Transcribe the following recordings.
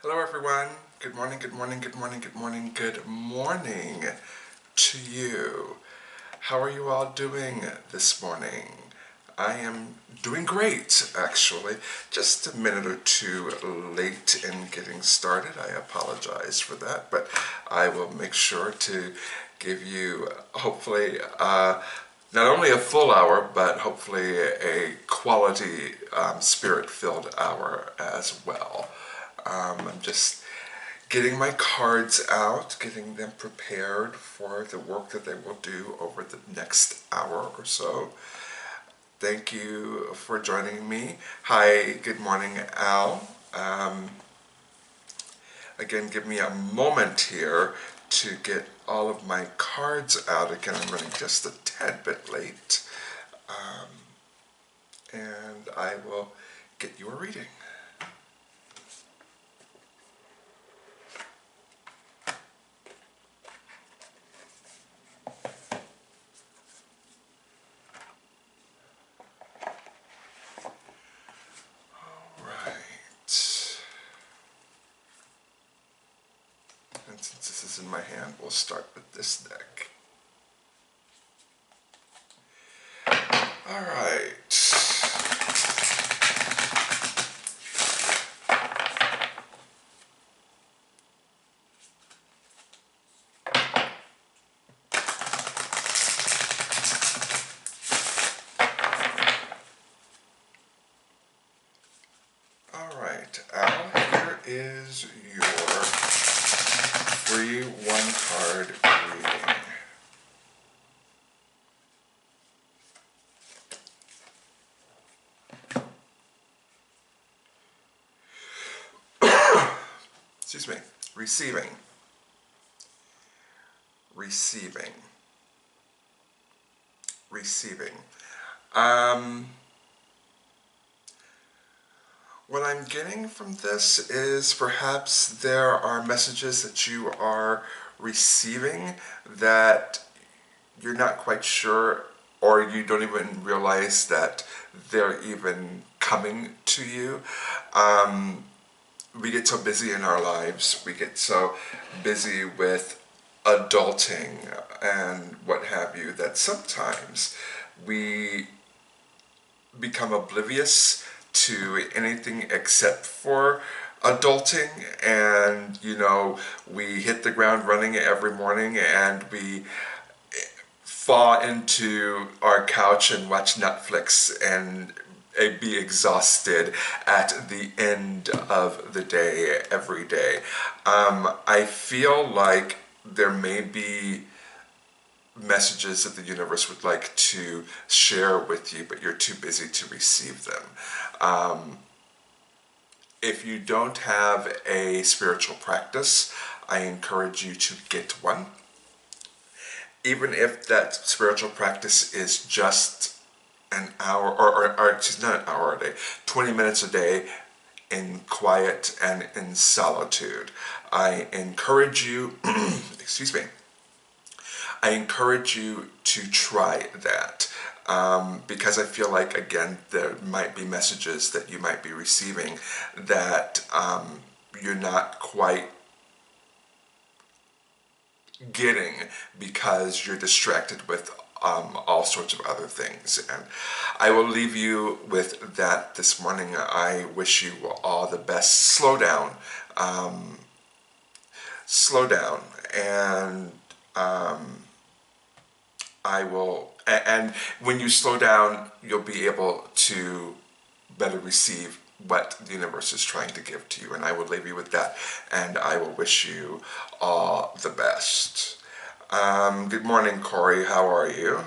Hello everyone. Good morning, good morning, good morning, good morning, good morning to you. How are you all doing this morning? I am doing great, actually. Just a minute or two late in getting started. I apologize for that, but I will make sure to give you, hopefully, not only a full hour, but hopefully a quality, spirit-filled hour as well. I'm just getting my cards out, getting them prepared for the work that they will do over the next hour or so. Thank you for joining me. Hi, good morning, Al. Again, give me a moment here to get all of my cards out. Again, I'm running just a tad bit late. And I will get you a reading. And since this is in my hand, we'll start with this deck. All right. All right, Al, here is your free one-card reading. Excuse me. Receiving. Receiving. Receiving. What I'm getting from this is perhaps there are messages that you are receiving that you're not quite sure, or you don't even realize that they're even coming to you. We get so busy in our lives, we get so busy with adulting and what have you, that sometimes we become oblivious to anything except for adulting, and we hit the ground running every morning and we fall into our couch and watch Netflix and be exhausted at the end of the day every day. I feel like there may be messages that the universe would like to share with you, but you're too busy to receive them. If you don't have a spiritual practice, I encourage you to get one. Even if that spiritual practice is just an hour, or it's not an hour a day, 20 minutes a day in quiet and in solitude. I encourage you, excuse me, I encourage you to try that. Because I feel like, again, there might be messages that you might be receiving that you're not quite getting because you're distracted with all sorts of other things. And I will leave you with that this morning. I wish you all the best. Slow down. Slow down. And and when you slow down, you'll be able to better receive what the universe is trying to give to you. And I will leave you with that, and I will wish you all the best. Good morning, Corey. How are you?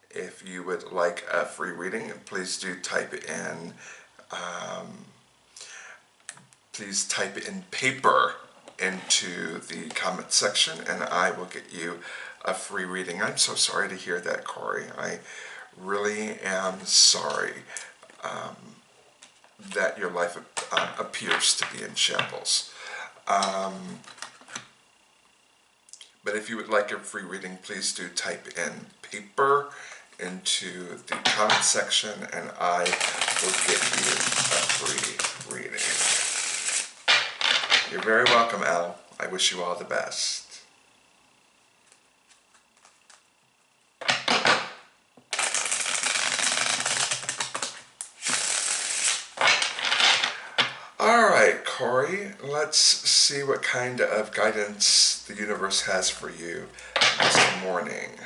If you would like a free reading, please do type in, please type in paper into the comment section, and I will get you a free reading. I'm so sorry to hear that, Corey. I really am sorry that your life appears to be in shambles. But if you would like a free reading, please do type in paper into the comment section and I will get you a free reading. You're very welcome, Al. I wish you all the best. Alright, Corey, let's see what kind of guidance the universe has for you this morning.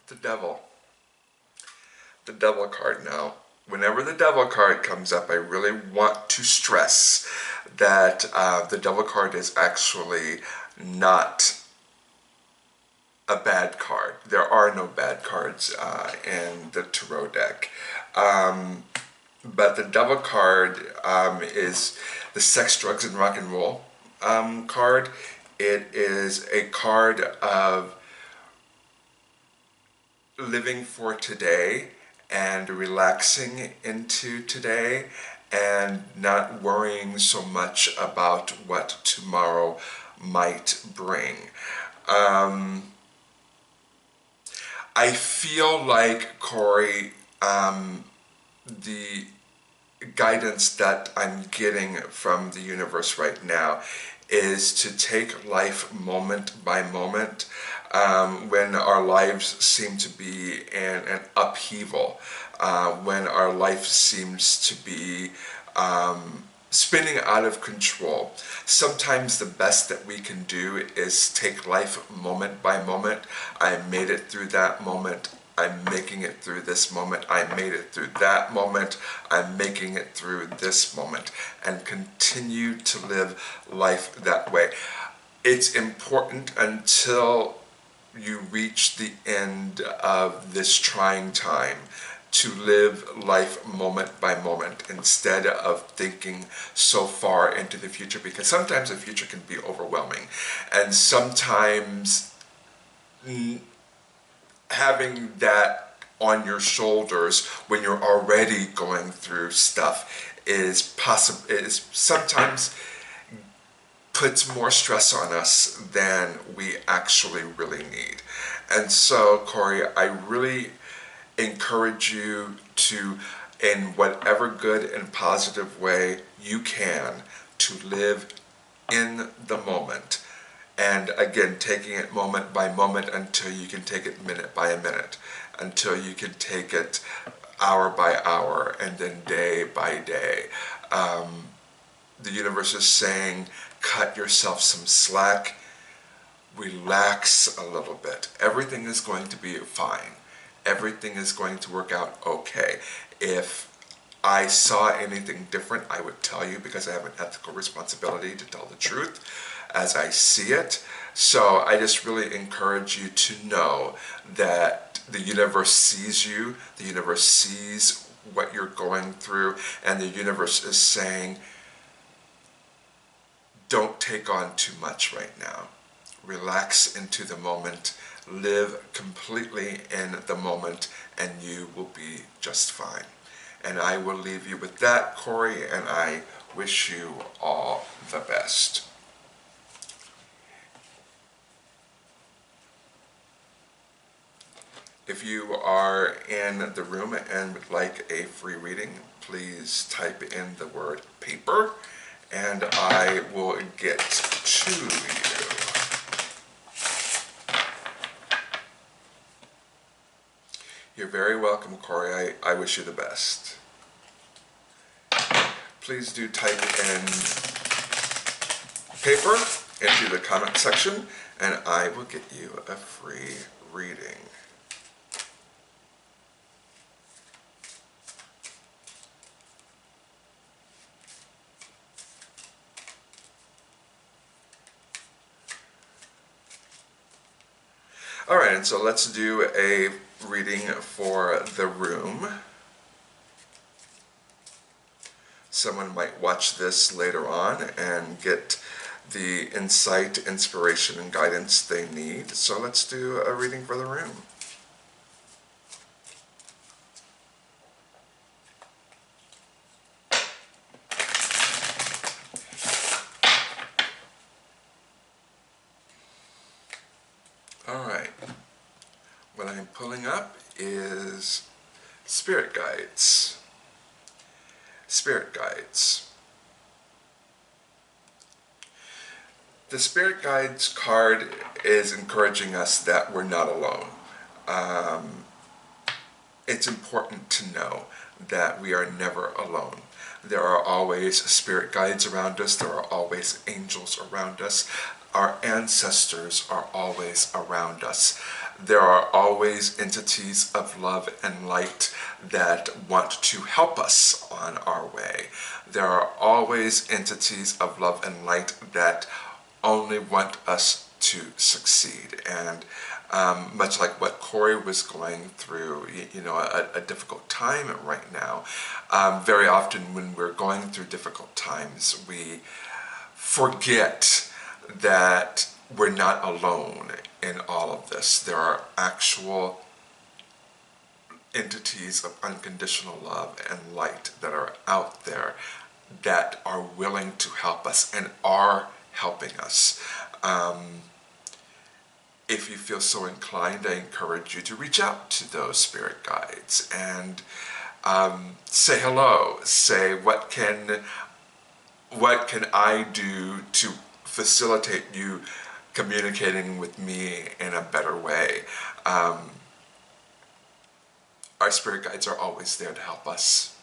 The Devil. The Devil card now. Whenever the Devil card comes up, I really want to stress that the Devil card is actually not a bad card. There are no bad cards in the Tarot deck. But the Devil card is the Sex, Drugs, and Rock and Roll card. It is a card of living for today and relaxing into today and not worrying so much about what tomorrow might bring. I feel like, Corey, the guidance that I'm getting from the universe right now is to take life moment by moment. When our lives seem to be in an upheaval, when our life seems to be spinning out of control. Sometimes the best that we can do is take life moment by moment. I made it through that moment. I'm making it through this moment. I made it through that moment. I'm making it through this moment. And continue to live life that way. It's important until you reach the end of this trying time to live life moment by moment instead of thinking so far into the future, because sometimes the future can be overwhelming, and sometimes having that on your shoulders when you're already going through stuff is sometimes puts more stress on us than we actually really need. And so, Corey, I really encourage you to, in whatever good and positive way you can, to live in the moment. And again, taking it moment by moment until you can take it minute by minute, until you can take it hour by hour, and then day by day. The universe is saying, cut yourself some slack, relax a little bit. Everything is going to be fine. Everything is going to work out okay. If I saw anything different, I would tell you, because I have an ethical responsibility to tell the truth as I see it. So I just really encourage you to know that the universe sees you, the universe sees what you're going through, and the universe is saying, don't take on too much right now. Relax into the moment, live completely in the moment, and you will be just fine. And I will leave you with that, Corey, and I wish you all the best. If you are in the room and would like a free reading, please type in the word paper, and I will get to you. You're very welcome, Corey. I wish you the best. Please do type in paper into the comment section, and I will get you a free reading. Alright, and so let's do a reading for the room. Someone might watch this later on and get the insight, inspiration, and guidance they need. So let's do a reading for the room. Alright, what I'm pulling up is Spirit Guides. Spirit Guides. The Spirit Guides card is encouraging us that we're not alone. It's important to know that we are never alone. There are always spirit guides around us. There are always angels around us. Our ancestors are always around us. There are always entities of love and light that want to help us on our way. There are always entities of love and light that only want us to succeed. And much like what Corey was going through, a difficult time right now, very often when we're going through difficult times, we forget that we're not alone in all of this. There are actual entities of unconditional love and light that are out there that are willing to help us and are helping us. If you feel so inclined, I encourage you to reach out to those spirit guides and say hello. Say, what can I do to facilitate you communicating with me in a better way? Our spirit guides are always there to help us.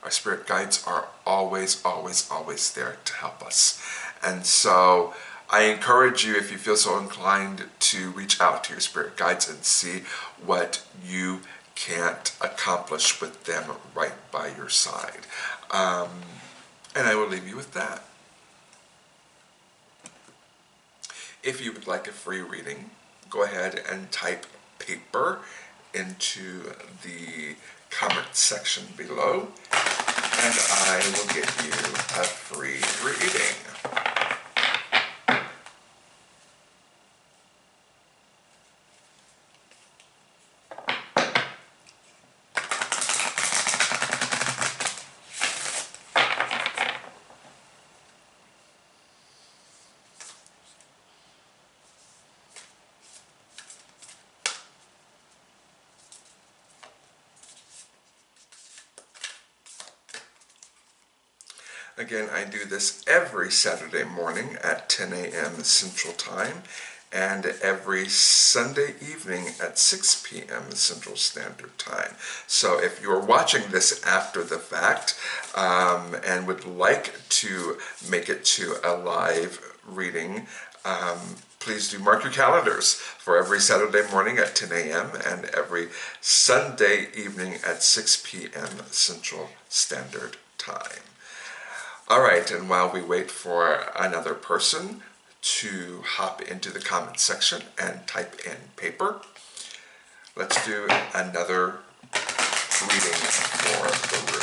Our spirit guides are always, always, always there to help us. And so I encourage you, if you feel so inclined, to reach out to your spirit guides and see what you can't accomplish with them right by your side. And I will leave you with that. If you would like a free reading, go ahead and type paper into the comment section below, and I will get you a free reading. Again, I do this every Saturday morning at 10 a.m. Central Time and every Sunday evening at 6 p.m. Central Standard Time. So if you're watching this after the fact and would like to make it to a live reading, please do mark your calendars for every Saturday morning at 10 a.m. and every Sunday evening at 6 p.m. Central Standard Time. All right, and while we wait for another person to hop into the comment section and type in paper, let's do another reading for the room.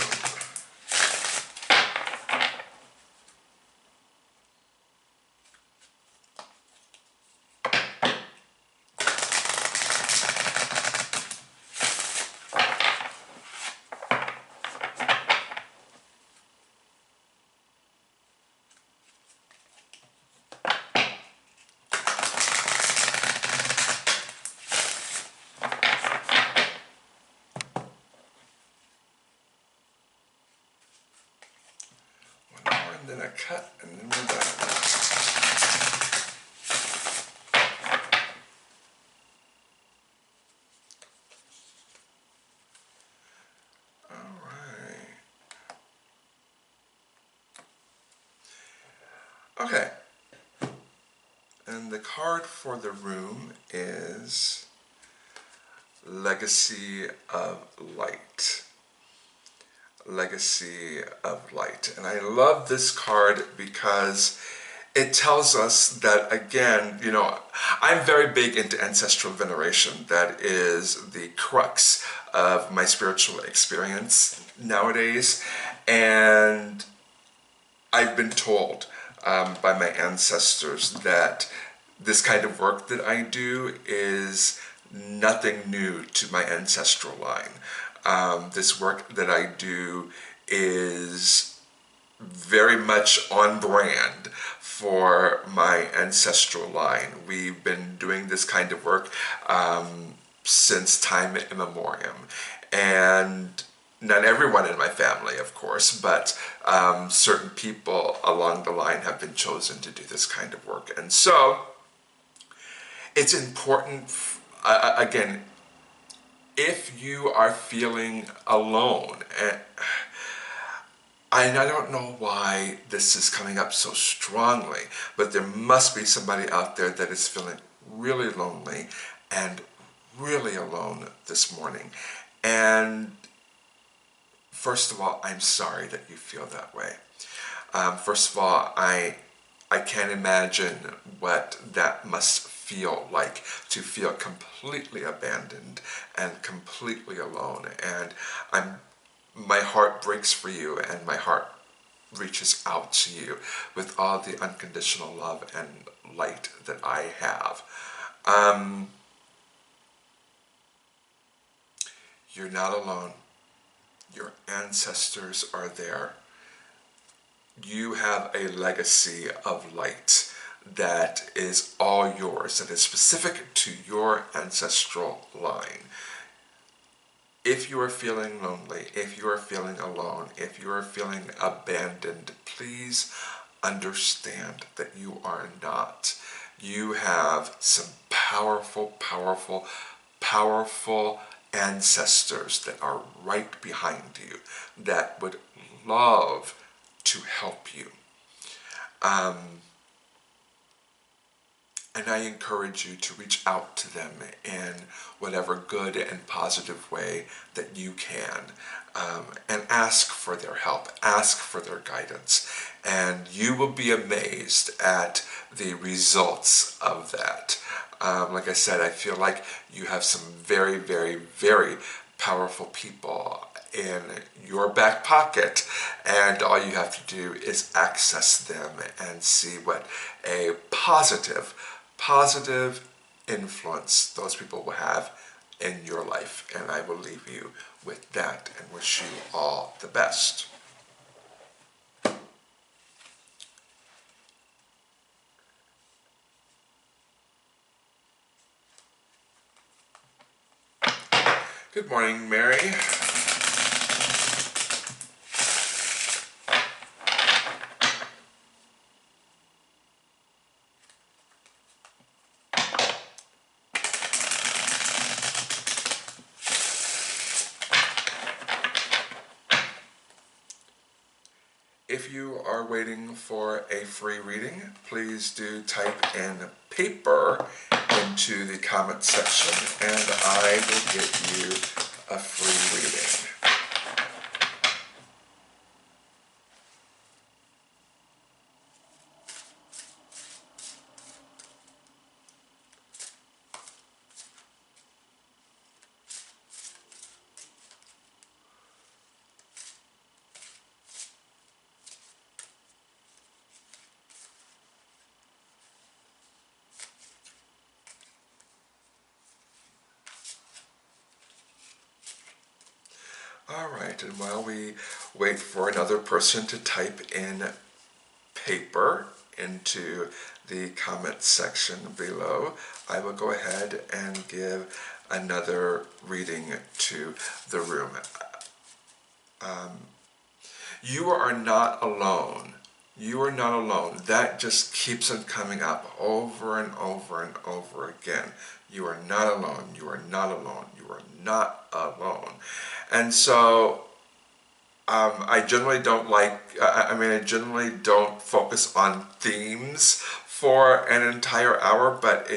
And then a cut, and then we're done. All right. Okay. And the card for the room is Legacy of Light. Legacy of Light. And I love this card because it tells us that, again, I'm very big into ancestral veneration. That is the crux of my spiritual experience nowadays. And I've been told by my ancestors that this kind of work that I do is nothing new to my ancestral line. This work that I do is very much on brand for my ancestral line. We've been doing this kind of work since time immemorial. And not everyone in my family, of course, but certain people along the line have been chosen to do this kind of work. And so it's important, again, if you are feeling alone, and I don't know why this is coming up so strongly, but there must be somebody out there that is feeling really lonely and really alone this morning. And first of all, I'm sorry that you feel that way. First of all, I can't imagine what that must feel like, to feel completely abandoned and completely alone. And my heart breaks for you, and my heart reaches out to you with all the unconditional love and light that I have. You're not alone. Your ancestors are there. You have a legacy of light that is all yours, that is specific to your ancestral line. If you are feeling lonely, if you are feeling alone, if you are feeling abandoned, please understand that you are not. You have some powerful, powerful, powerful ancestors that are right behind you that would love to help you. And I encourage you to reach out to them in whatever good and positive way that you can, and ask for their help, ask for their guidance, and you will be amazed at the results of that. Like I said, I feel like you have some very, very, very powerful people in your back pocket, and all you have to do is access them and see what a positive influence those people will have in your life. And I will leave you with that and wish you all the best. Good morning, Mary. If you are waiting for a free reading, please do type in paper into the comment section, and I will get you a free reading. Alright, and while we wait for another person to type in paper into the comment section below, I will go ahead and give another reading to the room. You are not alone. You are not alone. That just keeps on coming up over and over and over again. You are not alone. You are not alone. You are not alone. And so I generally don't I generally don't focus on themes for an entire hour, but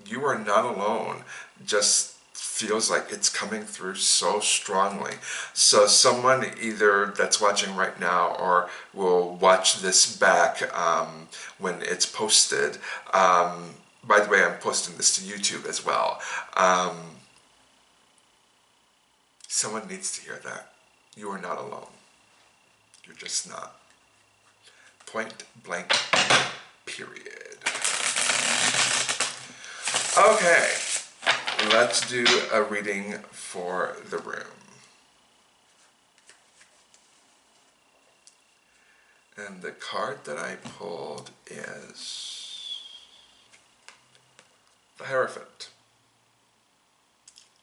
you are not alone, just feels like it's coming through so strongly. So someone either that's watching right now or will watch this back when it's posted. By the way, I'm posting this to YouTube as well. Someone needs to hear that. You are not alone. You're just not. Point blank, period. Okay, let's do a reading for the room. And the card that I pulled is the Hierophant.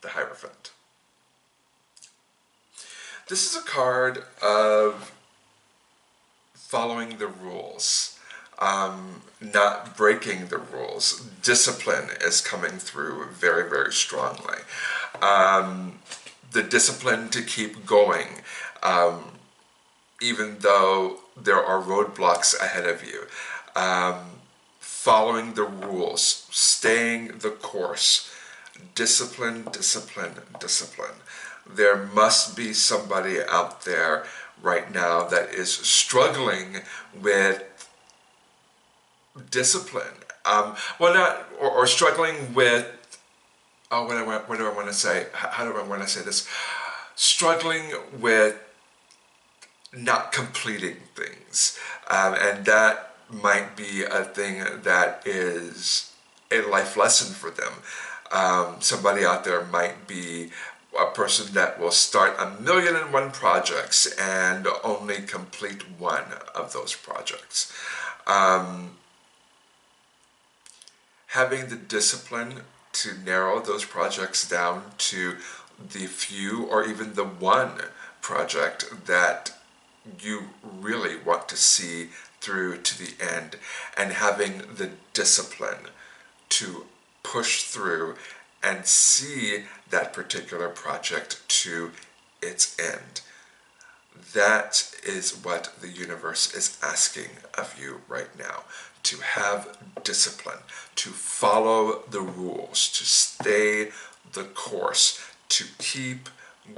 The Hierophant. This is a card of following the rules, not breaking the rules. Discipline is coming through very, very strongly. The discipline to keep going, even though there are roadblocks ahead of you. Following the rules, staying the course. Discipline, discipline, discipline. There must be somebody out there right now that is struggling with discipline. Or struggling with, what do I want to say? How do I want to say this? Struggling with not completing things. And that might be a thing that is a life lesson for them. Somebody out there might be a person that will start 1,000,001 projects and only complete one of those projects. Having the discipline to narrow those projects down to the few or even the one project that you really want to see through to the end, and having the discipline to push through and see that particular project to its end. That is what the universe is asking of you right now. To have discipline, to follow the rules, to stay the course, to keep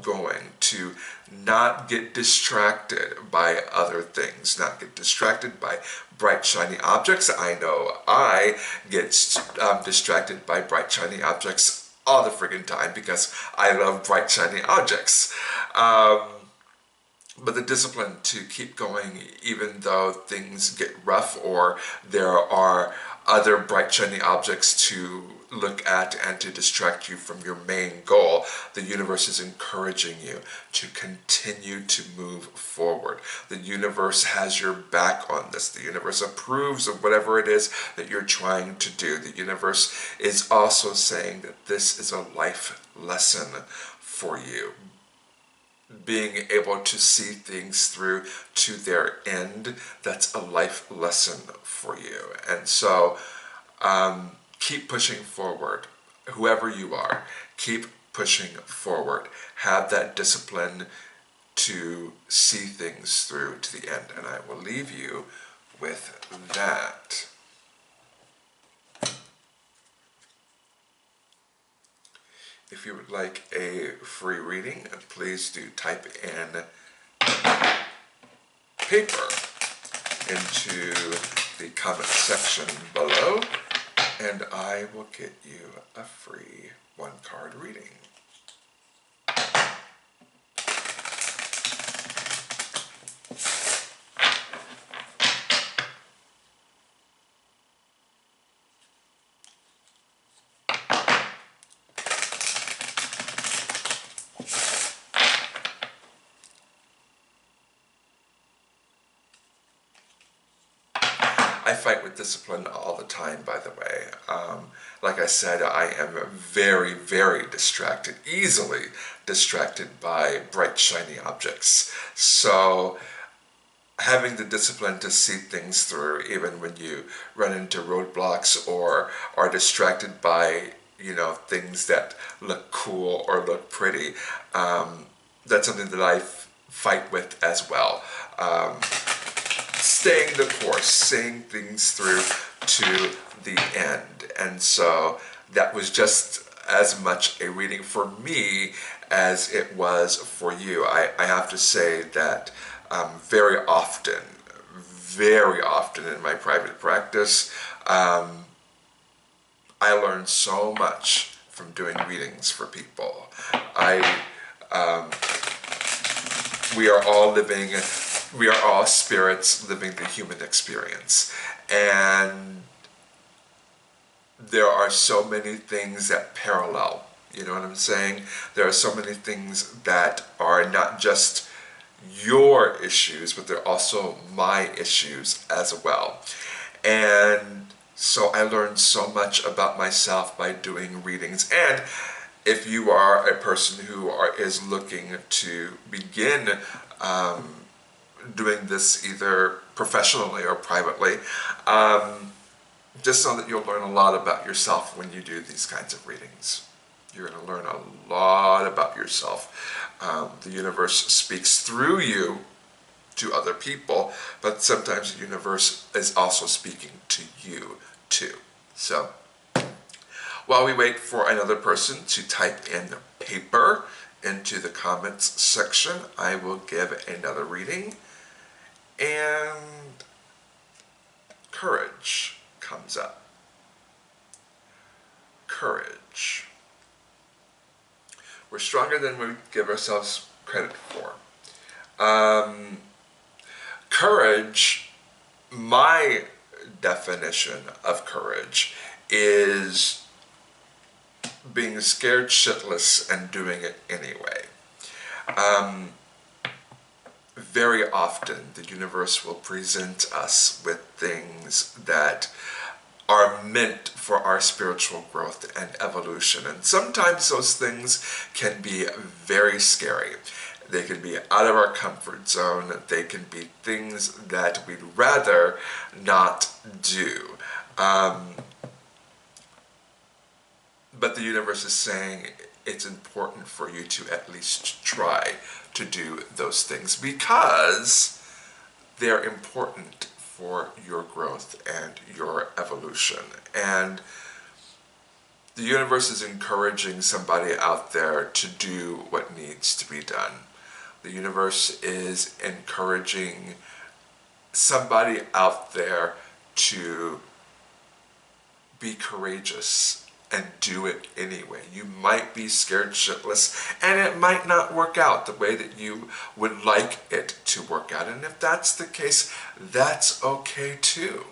going, to not get distracted by other things, not get distracted by bright shiny objects. I know I get distracted by bright shiny objects all the friggin' time because I love bright shiny objects. But the discipline to keep going even though things get rough or there are other bright shiny objects to look at and to distract you from your main goal. The universe is encouraging you to continue to move forward. The universe has your back on this. The universe approves of whatever it is that you're trying to do. The universe is also saying that this is a life lesson for you. Being able to see things through to their end, that's a life lesson for you. And so keep pushing forward. Whoever you are, keep pushing forward. Have that discipline to see things through to the end. And I will leave you with that. If you would like a free reading, please do type in paper into the comment section below, and I will get you a free one-card reading. I fight with discipline all the time, by the way. Like I said, I am very, very distracted, easily distracted by bright, shiny objects. So having the discipline to see things through, even when you run into roadblocks or are distracted by, things that look cool or look pretty, that's something that I fight with as well. Staying the course, seeing things through to the end. And so that was just as much a reading for me as it was for you. I have to say that very often in my private practice, I learn so much from doing readings for people. We are all living we are all spirits living the human experience. And there are so many things that parallel. You know what I'm saying? There are so many things that are not just your issues, but they're also my issues as well. And so I learned so much about myself by doing readings. And if you are a person who is looking to begin doing this either professionally or privately, just know that you'll learn a lot about yourself when you do these kinds of readings. You're going to learn a lot about yourself. The universe speaks through you to other people, but sometimes the universe is also speaking to you too. So, while we wait for another person to type in paper into the comments section, I will give another reading. And courage comes up. Courage. We're stronger than we give ourselves credit for. Courage, my definition of courage is being scared shitless and doing it anyway. Very often the universe will present us with things that are meant for our spiritual growth and evolution. And sometimes those things can be very scary. They can be out of our comfort zone. They can be things that we'd rather not do. But the universe is saying it's important for you to at least try to do those things because they're important for your growth and your evolution. And the universe is encouraging somebody out there to do what needs to be done. The universe is encouraging somebody out there to be courageous and do it anyway. You might be scared shitless and it might not work out the way that you would like it to work out. And if that's the case, that's okay too.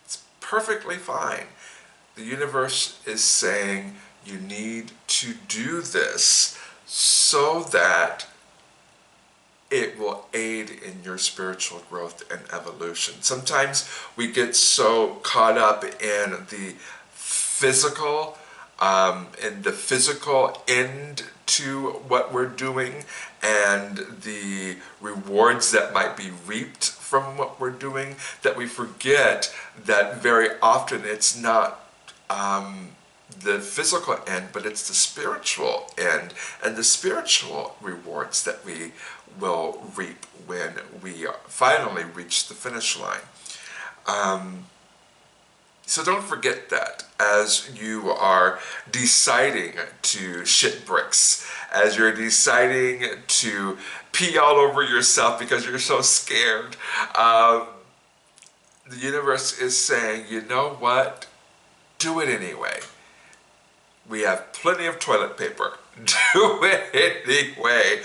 It's perfectly fine. The universe is saying you need to do this so that it will aid in your spiritual growth and evolution. Sometimes we get so caught up in the physical end to what we're doing and the rewards that might be reaped from what we're doing that we forget that very often it's not the physical end, but it's the spiritual end and the spiritual rewards that we will reap when we finally reach the finish line. So don't forget that as you are deciding to shit bricks, as you're deciding to pee all over yourself because you're so scared. The universe is saying, you know what? Do it anyway. We have plenty of toilet paper. Do it anyway.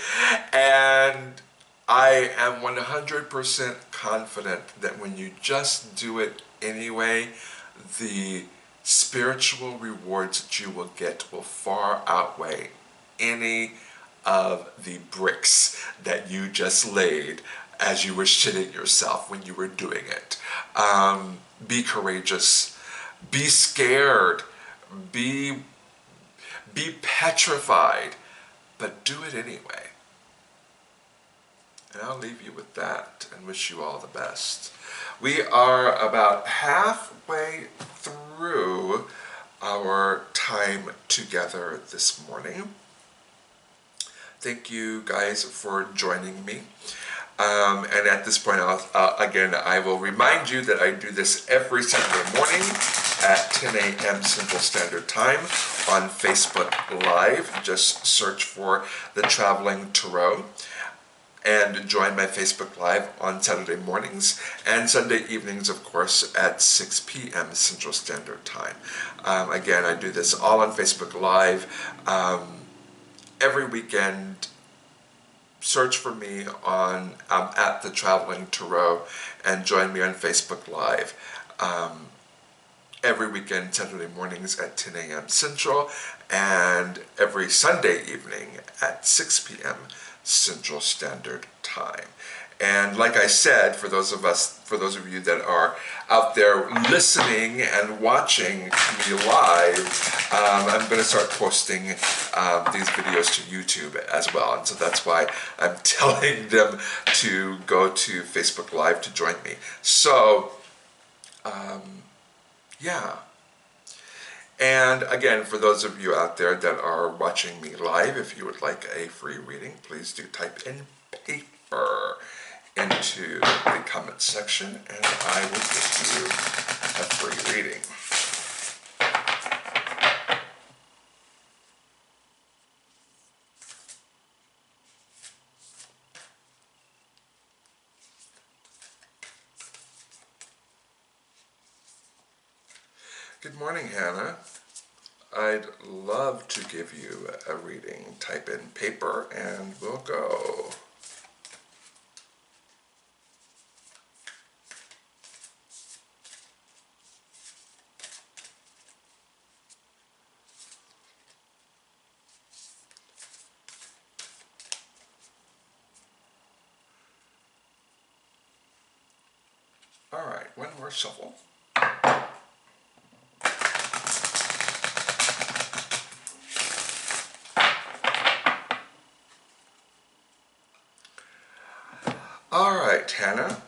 And I am 100% confident that when you just do it anyway, the spiritual rewards that you will get will far outweigh any of the bricks that you just laid as you were shitting yourself when you were doing it. Be courageous. Be scared. Be petrified. But do it anyway. And I'll leave you with that and wish you all the best. We are about halfway through our time together this morning. Thank you guys for joining me. And at this point, again, I will remind you that I do this every Saturday morning at 10 a.m. Central Standard Time on Facebook Live. Just search for The Traveling Tarot and join my Facebook Live on Saturday mornings and Sunday evenings, of course, at 6 p.m. Central Standard Time. Again, I do this all on Facebook Live every weekend, search for me on at the Traveling Tarot and join me on Facebook Live. Every weekend, Saturday mornings at 10 a.m. Central, and every Sunday evening at 6 p.m. Central Standard Time. And like I said, for those of you that are out there listening and watching me live, I'm going to start posting these videos to YouTube as well. And so that's why I'm telling them to go to Facebook Live to join me. So, yeah. And again, for those of you out there that are watching me live, if you would like a free reading, please do type in paper into the comment section and I will give you a free reading. Good morning, Hannah. I'd love to give you a reading. Type in paper and we'll go. All right, one more shuffle. All right, Hannah.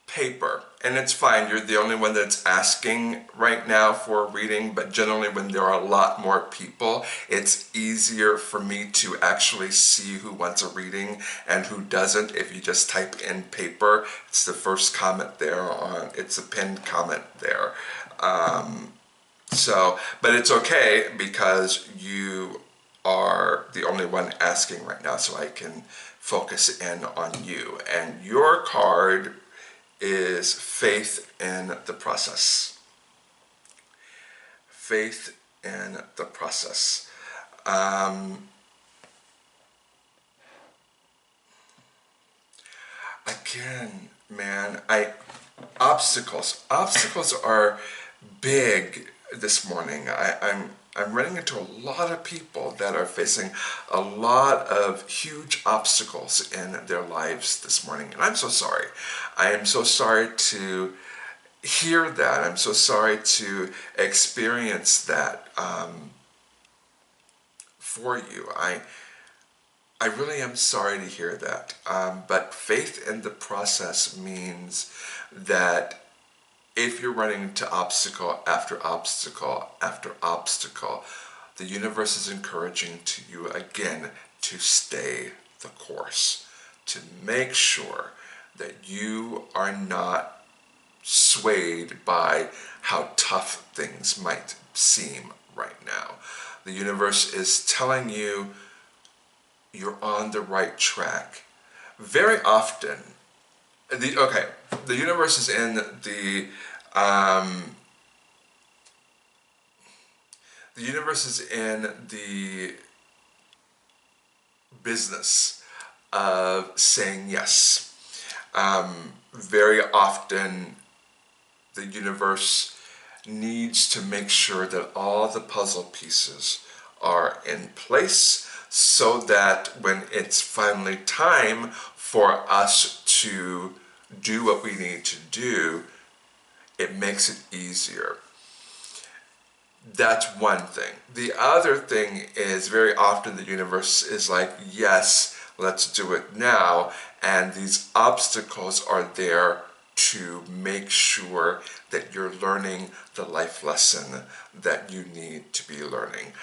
Paper. And it's fine, you're the only one that's asking right now for a reading, but generally when there are a lot more people, it's easier for me to actually see who wants a reading and who doesn't if you just type in paper. It's the first comment there it's a pinned comment there. But it's okay because you are the only one asking right now, so I can focus in on you. And your card is faith in the process. Faith in the process. Again, man, obstacles are big this morning. I'm running into a lot of people that are facing a lot of huge obstacles in their lives this morning. And I'm so sorry. I am so sorry to hear that. I'm so sorry to experience that for you. I really am sorry to hear that. But faith in the process means that if you're running into obstacle after obstacle after obstacle, the universe is encouraging to you again to stay the course, to make sure that you are not swayed by how tough things might seem right now. The universe is telling you you're on the right track. Very often, the universe is in the universe is in the business of saying yes. Very often, the universe needs to make sure that all the puzzle pieces are in place so that when it's finally time for us to do what we need to do, it makes it easier. That's one thing. The other thing is very often the universe is like, yes, let's do it now. And these obstacles are there to make sure that you're learning the life lesson that you need to be learning.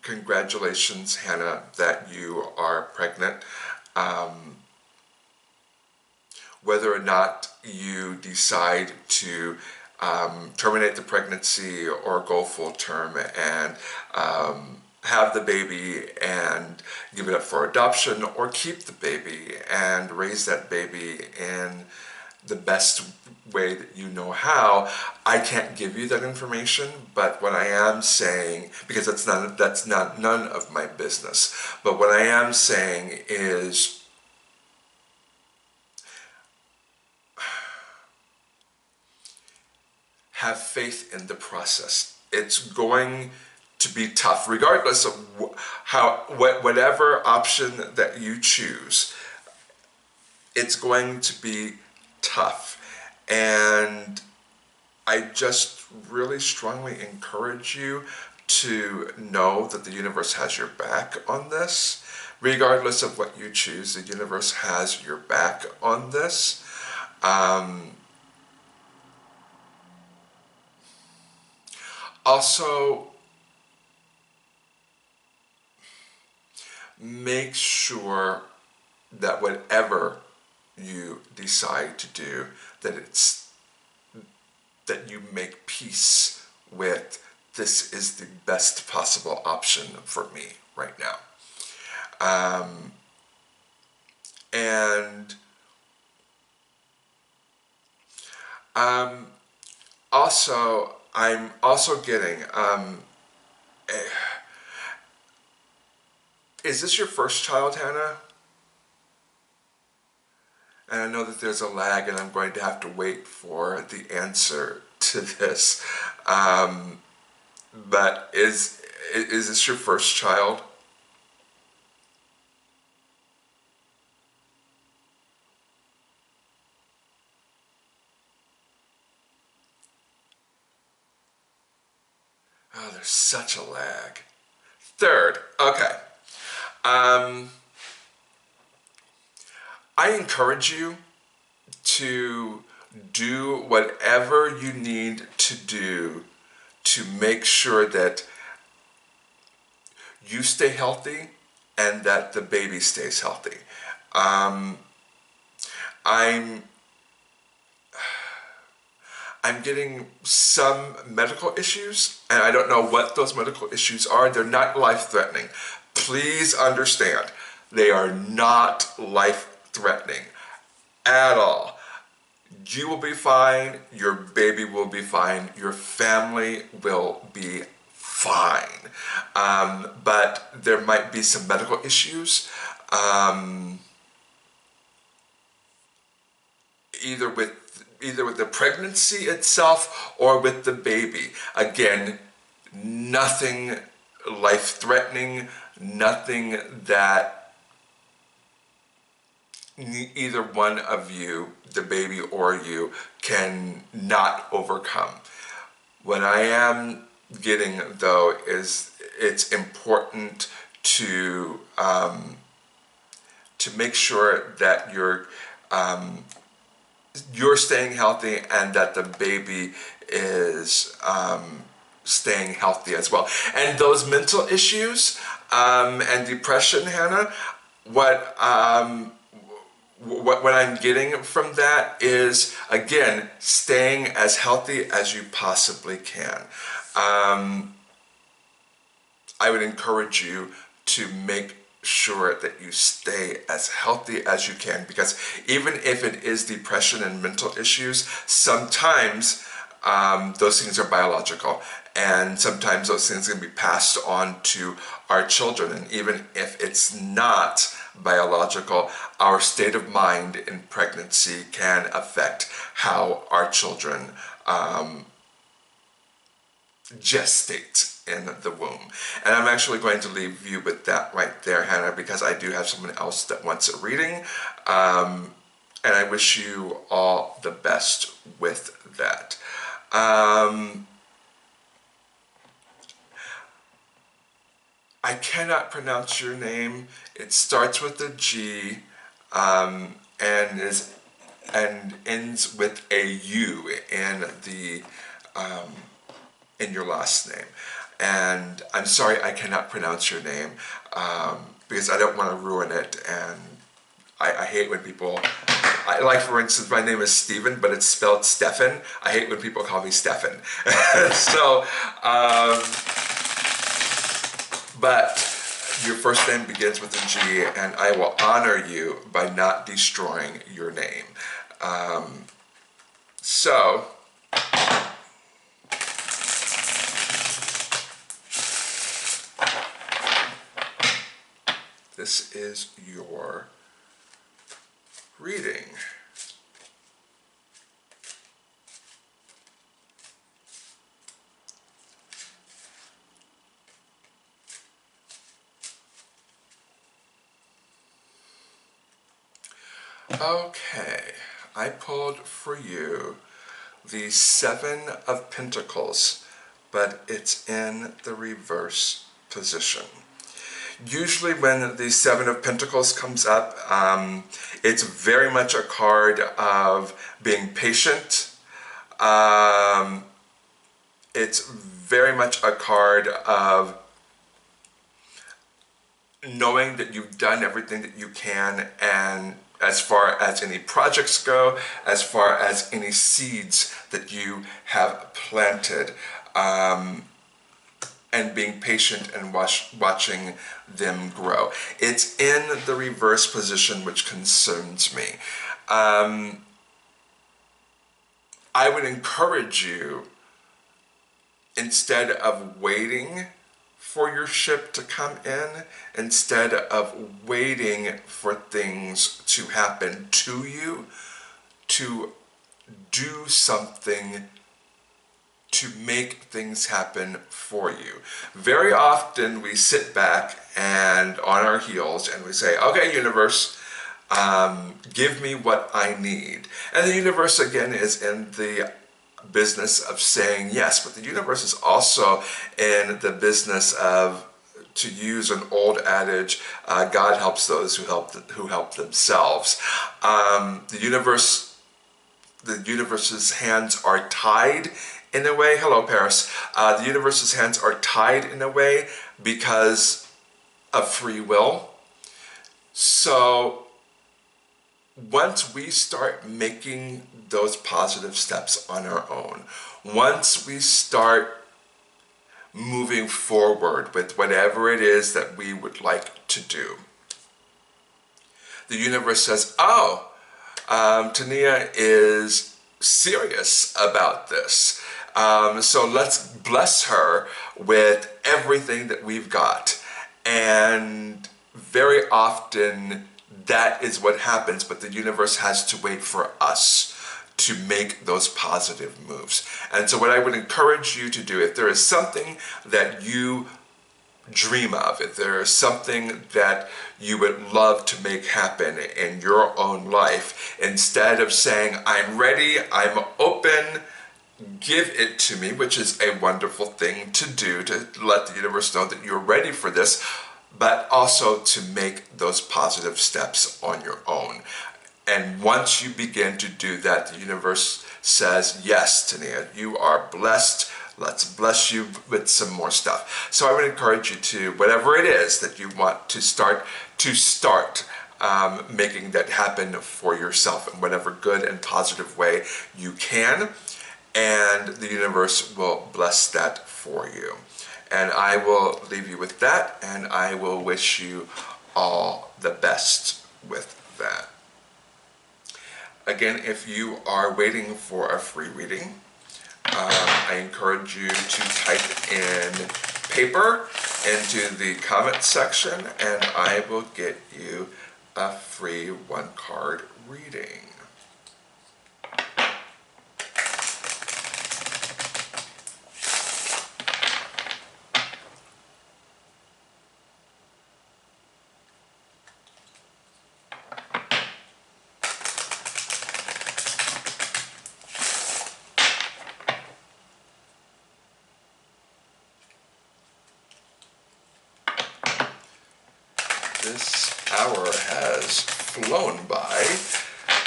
Congratulations, Hannah, that you are pregnant. Whether or not you decide to terminate the pregnancy or go full term and have the baby and give it up for adoption, or keep the baby and raise that baby in the best way that you know how. I can't give you that information, but what I am saying, because that's not none of my business, but what I am saying is have faith in the process. It's going to be tough, regardless of whatever option that you choose. It's going to be tough, and I just really strongly encourage you to know that the universe has your back on this. Regardless of what you choose, the universe has your back on this. Also, make sure that whatever you decide to do, that you make peace with, this is the best possible option for me right now. And also, I'm also getting, is this your first child, Hannah? And I know that there's a lag, and I'm going to have to wait for the answer to this. But is this your first child? Oh, there's such a lag. Third, okay. I encourage you to do whatever you need to do to make sure that you stay healthy and that the baby stays healthy. I'm getting some medical issues, and I don't know what those medical issues are. They're not life-threatening. Please understand, they are not life-threatening at all. You will be fine, your baby will be fine, your family will be fine. But there might be some medical issues, either with the pregnancy itself or with the baby. Again, nothing life-threatening, nothing that either one of you, the baby or you, can not overcome. What I am getting, though, is it's important to make sure that you're staying healthy and that the baby is staying healthy as well. And those mental issues and depression, Hannah, what I'm getting from that is, again, staying as healthy as you possibly can. I would encourage you to make sure that you stay as healthy as you can, because even if it is depression and mental issues, sometimes those things are biological, and sometimes those things can be passed on to our children. And even if it's not biological, our state of mind in pregnancy can affect how our children gestate in the womb. And I'm actually going to leave you with that right there, Hannah, because I do have someone else that wants a reading, and I wish you all the best with that. I cannot pronounce your name. It starts with a G, and ends with a U in your last name. And I'm sorry I cannot pronounce your name, because I don't want to ruin it, and I hate when people, like for instance, my name is Stephen, but it's spelled Stefan. I hate when people call me Stefan. So, but your first name begins with a G, and I will honor you by not destroying your name. So, this is your reading. Okay, I pulled for you the Seven of Pentacles, but it's in the reverse position. Usually when the Seven of Pentacles comes up, it's very much a card of being patient. It's very much a card of knowing that you've done everything that you can, and as far as any projects go, as far as any seeds that you have planted, and being patient and watching them grow. It's in the reverse position, which concerns me. I would encourage you, instead of waiting for your ship to come in, instead of waiting for things to happen to you, to do something to make things happen for you. Very often we sit back and on our heels and we say, okay, universe, give me what I need. And the universe, again, is in the business of saying yes, but the universe is also in the business of, to use an old adage, God helps those who help themselves. The universe's hands are tied in a way. Hello, Paris. The universe's hands are tied in a way because of free will. So once we start making those positive steps on our own, once we start moving forward with whatever it is that we would like to do, the universe says, oh, Tania is serious about this. So let's bless her with everything that we've got. And very often that is what happens, but the universe has to wait for us to make those positive moves. And so what I would encourage you to do, if there is something that you dream of, if there is something that you would love to make happen in your own life, instead of saying, I'm ready, I'm open, give it to me, which is a wonderful thing to do, to let the universe know that you're ready for this, but also to make those positive steps on your own. And once you begin to do that, the universe says, yes, Tania, you are blessed. Let's bless you with some more stuff. So I would encourage you to, whatever it is that you want to start making that happen for yourself in whatever good and positive way you can. And the universe will bless that for you. And I will leave you with that, and I will wish you all the best with that. Again, if you are waiting for a free reading, I encourage you to type in paper into the comment section, and I will get you a free one-card reading. This hour has flown by.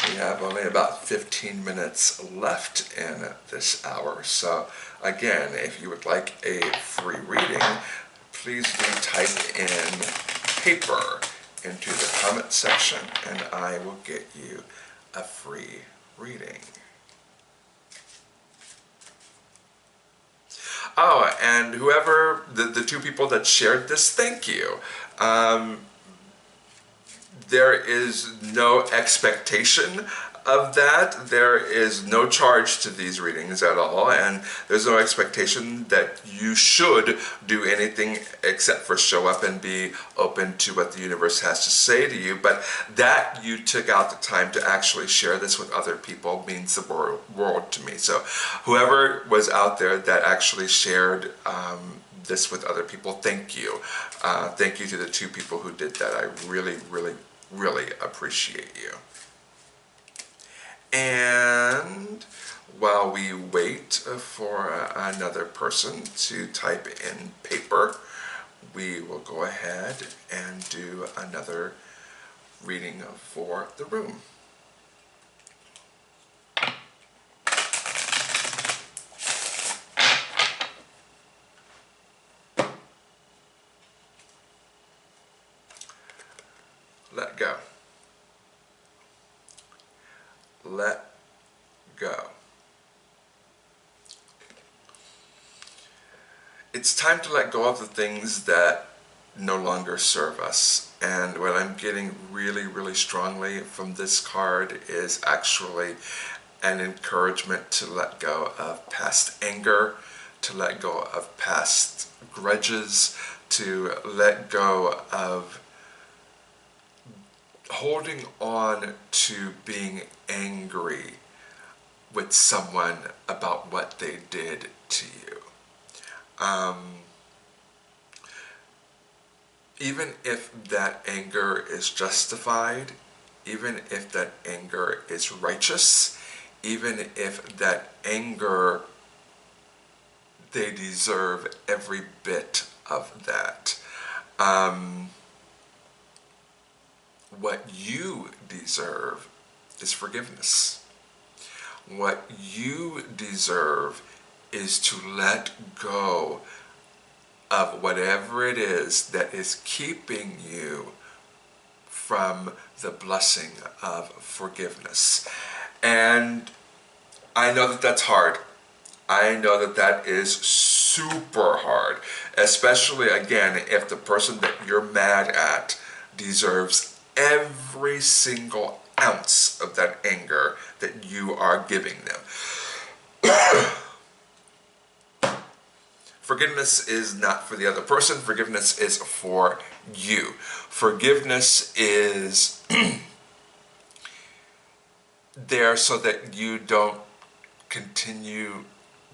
We have only about 15 minutes left in this hour. So again, if you would like a free reading, please do type in paper into the comment section, and I will get you a free reading. Oh, and whoever, the two people that shared this, thank you. There is no expectation of that, there is no charge to these readings at all, and there's no expectation that you should do anything except for show up and be open to what the universe has to say to you. But that you took out the time to actually share this with other people means the world to me. So whoever was out there that actually shared this with other people, thank you. Thank you to the two people who did that. I really, really, really appreciate you. And while we wait for another person to type in paper, we will go ahead and do another reading for the room. Let go. Let go. It's time to let go of the things that no longer serve us. And what I'm getting really, really strongly from this card is actually an encouragement to let go of past anger, to let go of past grudges, to let go of holding on to being angry with someone about what they did to you. Even if that anger is justified, even if that anger is righteous, even if that anger, they deserve every bit of that. What you deserve is forgiveness. What you deserve is to let go of whatever it is that is keeping you from the blessing of forgiveness. And I know that that's hard. I know that that is super hard, especially, again, if the person that you're mad at deserves every single ounce of that anger that you are giving them. Forgiveness is not for the other person. Forgiveness is for you. Forgiveness is there so that you don't continue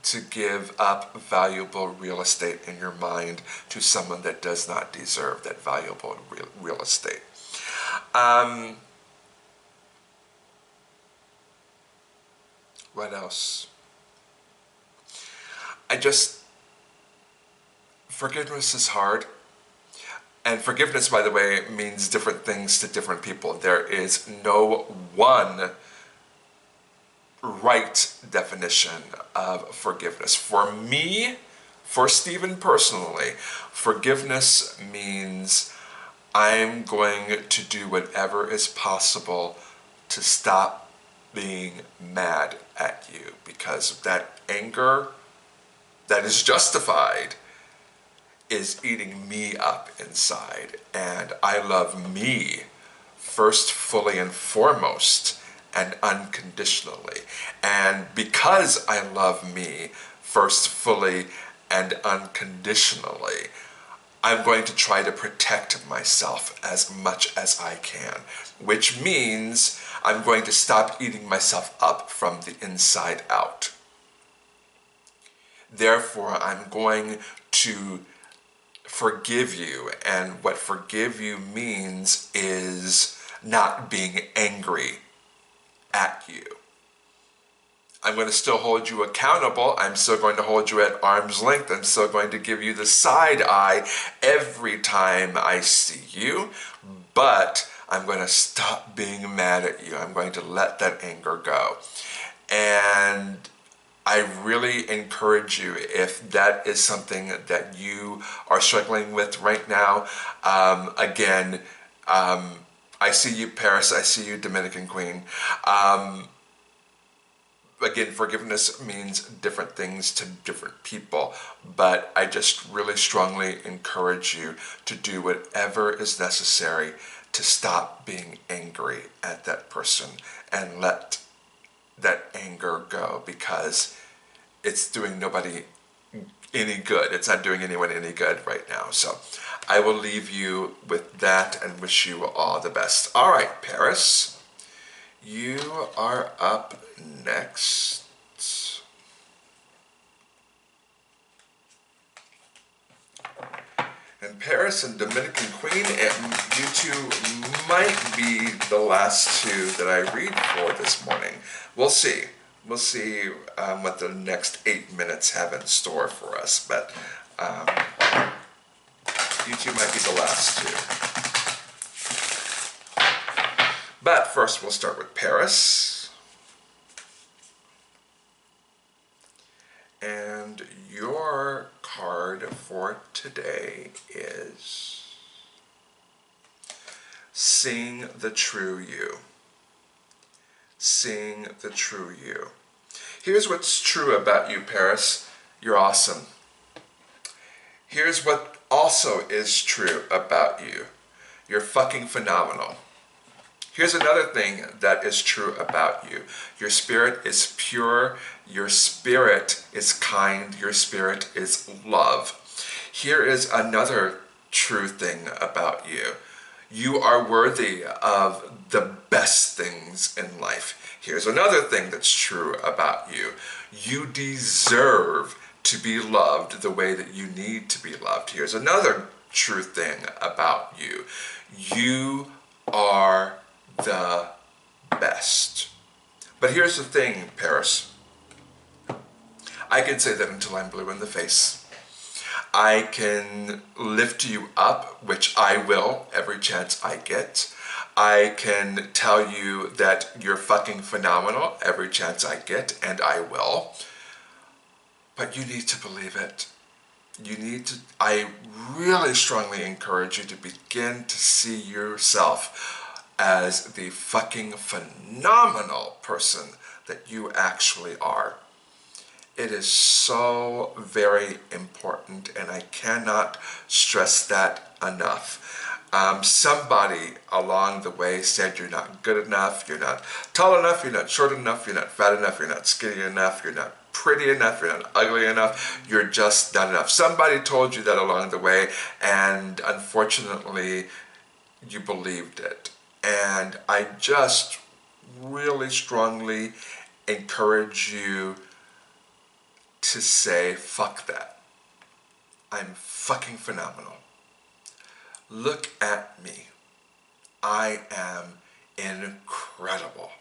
to give up valuable real estate in your mind to someone that does not deserve that valuable real estate. What else? Forgiveness is hard. And forgiveness, by the way, means different things to different people. There is no one right definition of forgiveness. For me, for Stephen personally, forgiveness means I'm going to do whatever is possible to stop being mad at you, because that anger that is justified is eating me up inside, and I love me first, fully and foremost, and unconditionally. And because I love me first, fully and unconditionally, I'm going to try to protect myself as much as I can, which means I'm going to stop eating myself up from the inside out. Therefore, I'm going to forgive you, and what forgive you means is not being angry at you. I'm going to still hold you accountable. I'm still going to hold you at arm's length. I'm still going to give you the side eye every time I see you, but I'm going to stop being mad at you. I'm going to let that anger go. And I really encourage you, if that is something that you are struggling with right now, again, I see you, Paris, I see you, Dominican Queen. Again, forgiveness means different things to different people, but I just really strongly encourage you to do whatever is necessary to stop being angry at that person and let that anger go, because it's doing nobody any good. It's not doing anyone any good right now. So I will leave you with that and wish you all the best. All right, Paris, you are up next. And Paris and Dominican Queen, you two might be the last two that I read for this morning. We'll see. We'll see what the next 8 minutes have in store for us. But you two might be the last two. But first we'll start with Paris. And your card for today is Seeing the True You. Seeing the true you. Here's what's true about you, Paris. You're awesome. Here's what also is true about you. You're fucking phenomenal. Here's another thing that is true about you. Your spirit is pure. Your spirit is kind. Your spirit is love. Here is another true thing about you. You are worthy of the best things in life. Here's another thing that's true about you. You deserve to be loved the way that you need to be loved. Here's another true thing about you. You are the best. But here's the thing, Paris. I can say that until I'm blue in the face. I can lift you up, which I will every chance I get. I can tell you that you're fucking phenomenal every chance I get, and I will. But you need to believe it. You need to, I really strongly encourage you to begin to see yourself as the fucking phenomenal person that you actually are. It is so very important, and I cannot stress that enough. Somebody along the way said you're not good enough, you're not tall enough, you're not short enough, you're not fat enough, you're not skinny enough, you're not pretty enough, you're not ugly enough, you're just not enough. Somebody told you that along the way, and unfortunately you believed it. And I just really strongly encourage you to say, fuck that. I'm fucking phenomenal. Look at me. I am incredible.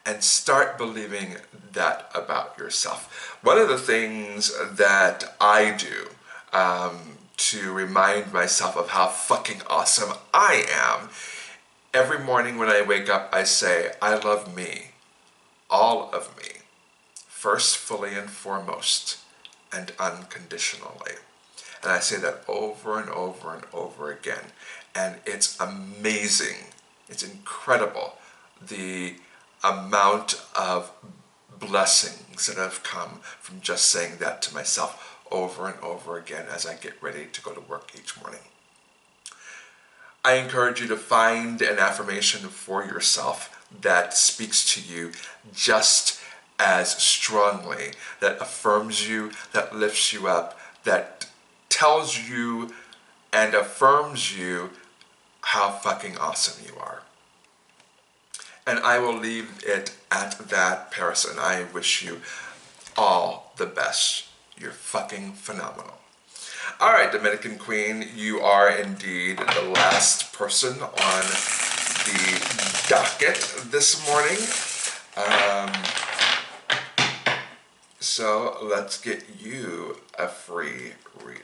And start believing that about yourself. One of the things that I do to remind myself of how fucking awesome I am, every morning when I wake up, I say, I love me, all of me. First, fully and foremost, and unconditionally. And I say that over and over and over again. And it's amazing, it's incredible, the amount of blessings that have come from just saying that to myself over and over again as I get ready to go to work each morning. I encourage you to find an affirmation for yourself that speaks to you just as strongly, that affirms you, that lifts you up, that tells you and affirms you how fucking awesome you are. And I will leave it at that, Paris, and I wish you all the best. You're fucking phenomenal. All right, Dominican Queen, you are indeed the last person on the docket this morning. So let's get you a free reading.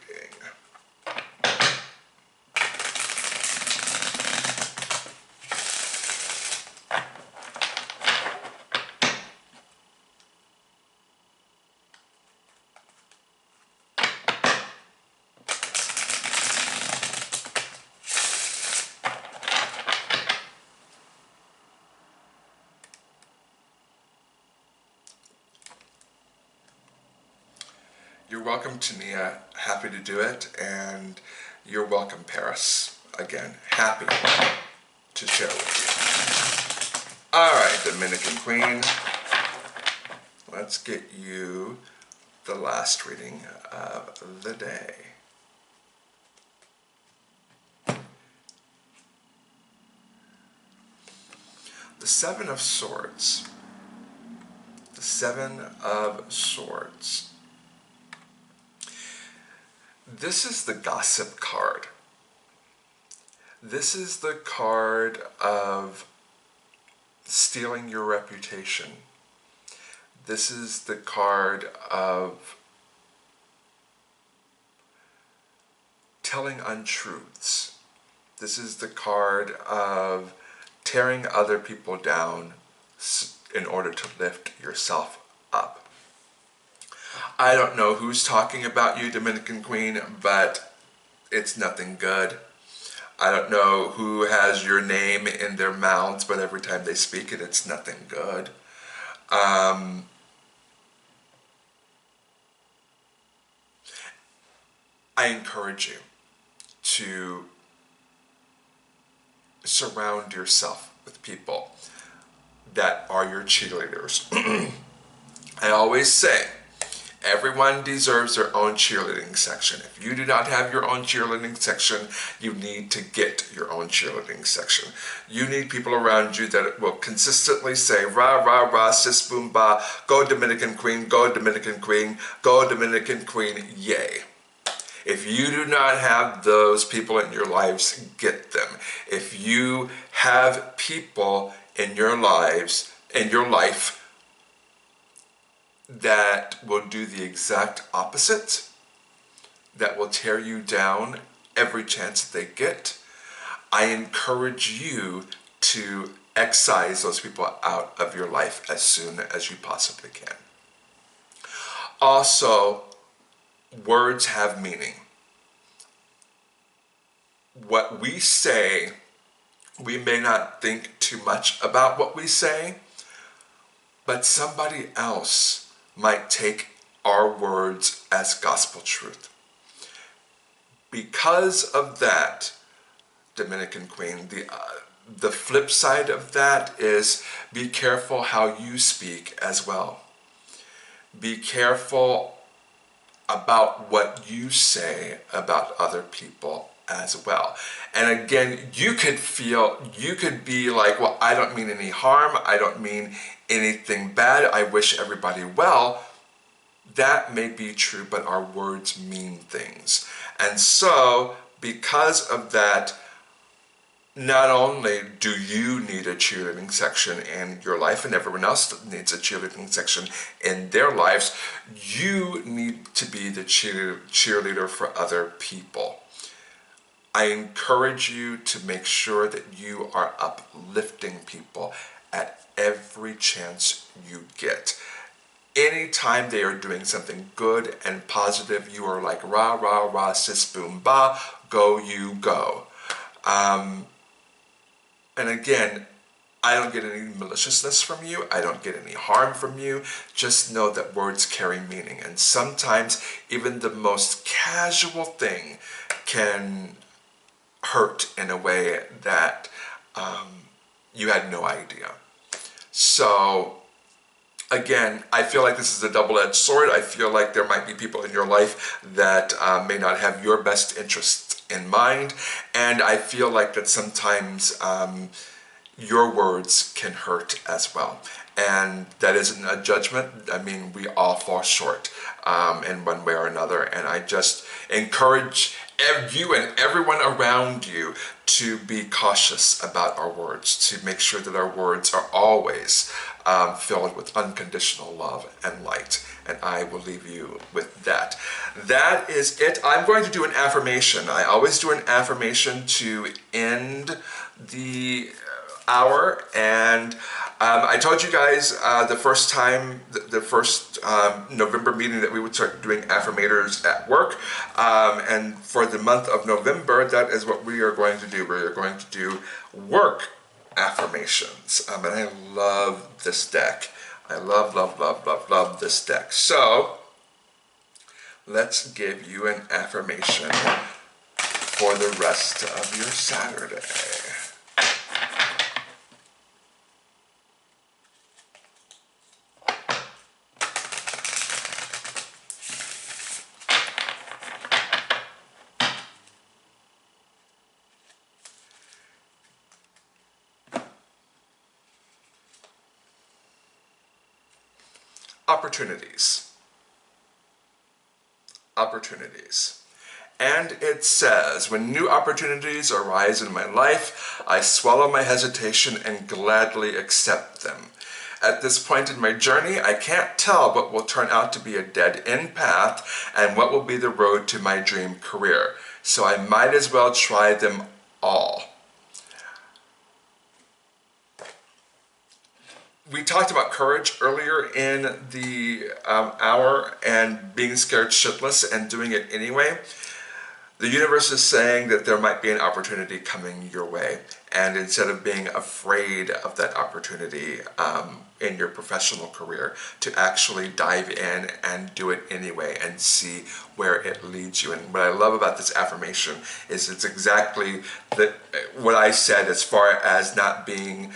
You're welcome, Tania. Happy to do it. And you're welcome, Paris. Again, happy to share with you. All right, Dominican Queen. let's get you the last reading of the day. The Seven of Swords. The Seven of Swords. This is the gossip card. This is the card of stealing your reputation. This is the card of telling untruths. This is the card of tearing other people down in order to lift yourself up. I don't know who's talking about you, Dominican Queen, but it's nothing good. I don't know who has your name in their mouths, but every time they speak it, it's nothing good. I encourage you to surround yourself with people that are your cheerleaders. I always say, everyone deserves their own cheerleading section. If you do not have your own cheerleading section, you need to get your own cheerleading section. You need people around you that will consistently say, rah, rah, rah, sis, boom, ba, go Dominican Queen, go Dominican Queen, go Dominican Queen, yay. If you do not have those people in your lives, get them. If you have people in your lives, in your life, that will do the exact opposite, that will tear you down every chance they get, I encourage you to excise those people out of your life as soon as you possibly can. Also, words have meaning. What we say, we may not think too much about what we say, but somebody else might take our words as gospel truth. Because of that, Dominican Queen, the flip side of that is be careful how you speak as well. Be careful about what you say about other people as well. And again, you could be like, well, I don't mean any harm, I don't mean anything bad, I wish everybody well. That may be true, but our words mean things. And so, because of that, not only do you need a cheerleading section in your life, and everyone else needs a cheerleading section in their lives, you need to be the cheerleader for other people. I encourage you to make sure that you are uplifting people at every chance you get. Anytime they are doing something good and positive, you are like, rah, rah, rah, sis, boom, ba, go, you, go. And again, I don't get any maliciousness from you. I don't get any harm from you. Just know that words carry meaning. And sometimes even the most casual thing can hurt in a way that you had no idea. So, again, I feel like this is a double-edged sword. I feel like there might be people in your life that may not have your best interests in mind. And I feel like that sometimes your words can hurt as well. And that isn't a judgment. I mean, we all fall short in one way or another. And I just encourage you and everyone around you to be cautious about our words, to make sure that our words are always filled with unconditional love and light. And I will leave you with that. That is it. I'm going to do an affirmation. I always do an affirmation to end the hour, and I told you guys the first November meeting that we would start doing affirmators at work, and for the month of November, that is what we are going to do. We are going to do work affirmations, and I love this deck. I love, love, love, love, love this deck. So let's give you an affirmation for the rest of your Saturday. opportunities. Opportunities. And it says, when new opportunities arise in my life, I swallow my hesitation and gladly accept them. At this point in my journey, I can't tell what will turn out to be a dead-end path and what will be the road to my dream career. So I might as well try them all. We talked about courage earlier in the hour and being scared shitless and doing it anyway. The universe is saying that there might be an opportunity coming your way, and instead of being afraid of that opportunity in your professional career, to actually dive in and do it anyway and see where it leads you. And what I love about this affirmation is it's exactly what I said, as far as not being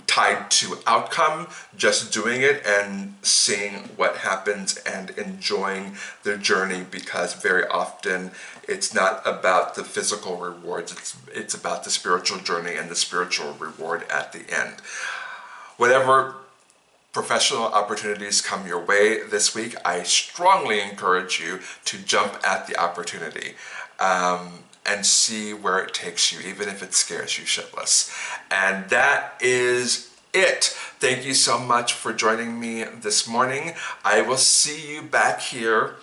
tied to outcome, just doing it and seeing what happens and enjoying the journey, because very often it's not about the physical rewards, it's about the spiritual journey and the spiritual reward at the end. Whatever professional opportunities come your way this week, I strongly encourage you to jump at the opportunity. And see where it takes you, even if it scares you shitless. And that is it. Thank you so much for joining me this morning. I will see you back here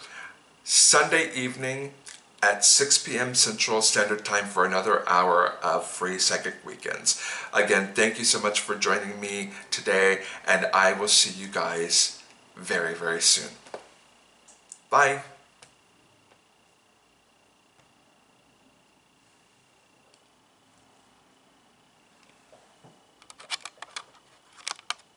Sunday evening at 6 p.m. Central Standard Time for another hour of free Psychic Weekends. Again, thank you so much for joining me today, and I will see you guys very, very soon. Bye.